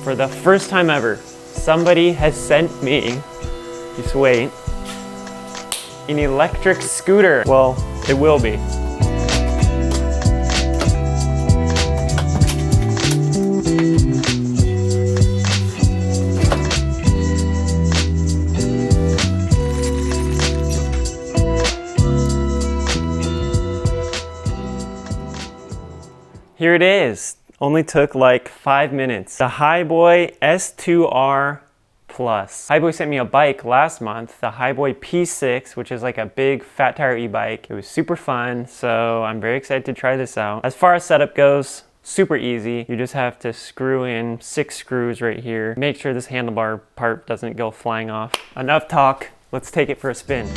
For the first time ever, somebody has sent me, just wait, an electric scooter. Well, it will be. Here it is. Only took like 5 minutes. The HiBoy S2R Plus. HiBoy sent me a bike last month, the HiBoy P6, which is like a big fat tire e-bike. It was super fun, so I'm very excited to try this out. As far as setup goes, super easy. You just have to screw in 6 screws right here. Make sure this handlebar part doesn't go flying off. Enough talk, let's take it for a spin.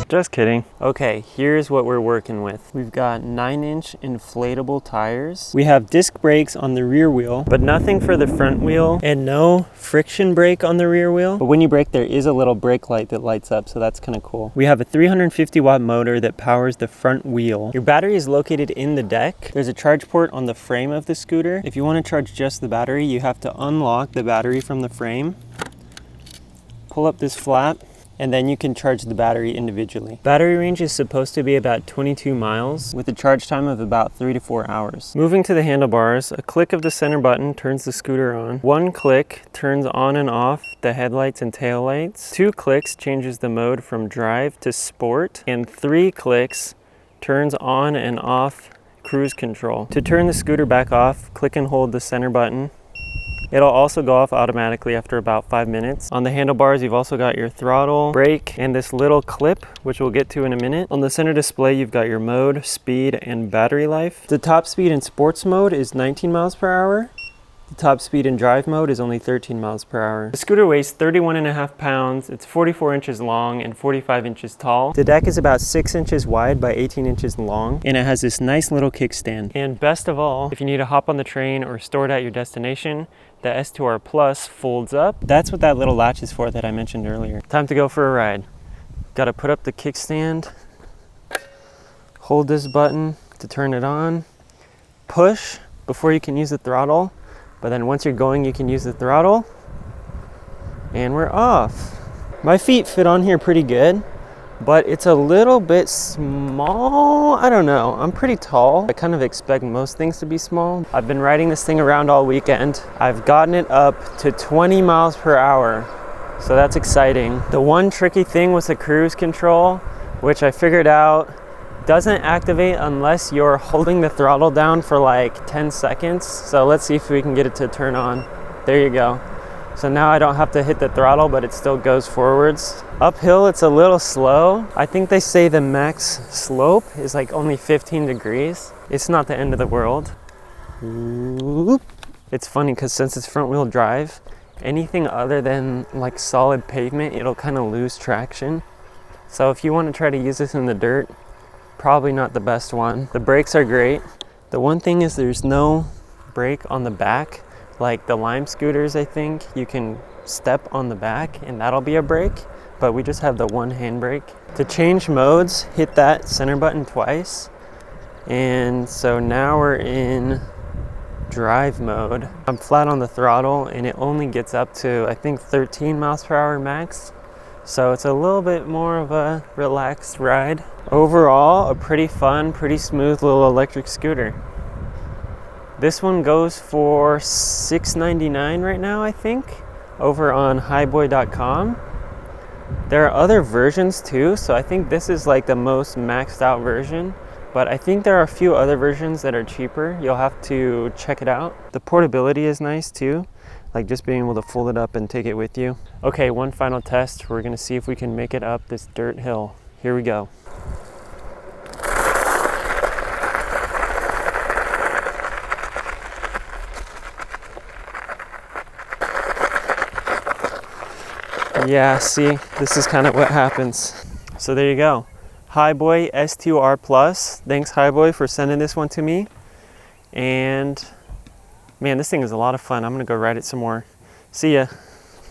Just kidding. Okay, here's what we're working with. We've got 9-inch inflatable tires. We have disc brakes on the rear wheel, but nothing for the front wheel, and no friction brake on the rear wheel. But when you brake, there is a little brake light that lights up, so that's kind of cool. We have a 350 watt motor that powers the front wheel. Your battery is located in the deck. There's a charge port on the frame of the scooter. If you want to charge just the battery, you have to unlock the battery from the frame, pull up this flap, and then you can charge the battery individually. Battery range is supposed to be about 22 miles with a charge time of about 3 to 4 hours. Moving to the handlebars, a click of the center button turns the scooter on. 1 click turns on and off the headlights and taillights. 2 clicks changes the mode from drive to sport, and 3 clicks turns on and off cruise control. To turn the scooter back off, click and hold the center button. It'll also go off automatically after about 5 minutes. On the handlebars, you've also got your throttle, brake, and this little clip, which we'll get to in a minute. On the center display, you've got your mode, speed, and battery life. The top speed in sports mode is 19 miles per hour. The top speed in drive mode is only 13 miles per hour. The scooter weighs 31.5 pounds. It's 44 inches long and 45 inches tall. The deck is about 6 inches wide by 18 inches long, and it has this nice little kickstand. And best of all, if you need to hop on the train or store it at your destination, the S2R Plus folds up. That's what that little latch is for that I mentioned earlier. Time to go for a ride. Got to put up the kickstand, hold this button to turn it on, push before you can use the throttle. But then once you're going, you can use the throttle, and we're off. My feet fit on here pretty good, but it's a little bit small. I don't know, I'm pretty tall. I kind of expect most things to be small. I've been riding this thing around all weekend. I've gotten it up to 20 miles per hour, so that's exciting. The one tricky thing was the cruise control, which I figured out doesn't activate unless you're holding the throttle down for like 10 seconds. So let's see if we can get it to turn on. There you go. So now I don't have to hit the throttle, but it still goes forwards. Uphill, it's a little slow. I think they say the max slope is like only 15 degrees. It's not the end of the world. It's funny because since it's front wheel drive, anything other than like solid pavement, it'll kind of lose traction. So if you want to try to use this in the dirt, probably not the best one. The brakes are great. The one thing is there's no brake on the back. Like the Lime scooters, I think you can step on the back and that'll be a brake, but we just have the one handbrake. To change modes, hit that center button twice. And so now we're in drive mode. I'm flat on the throttle and it only gets up to, I think, 13 miles per hour max. So it's a little bit more of a relaxed ride. Overall, a pretty fun, pretty smooth little electric scooter. This one goes for $6.99 right now, I think, over on hiboy.com. There are other versions too, so I think this is like the most maxed out version, but I think there are a few other versions that are cheaper. You'll have to check it out. The portability is nice too, like just being able to fold it up and take it with you. Okay, one final test. We're gonna see if we can make it up this dirt hill. Here we go. Yeah, see, this is kind of what happens. So there you go. HiBoy S2R Plus. Thanks HiBoy for sending this one to me. And man, this thing is a lot of fun. I'm gonna go ride it some more. See ya.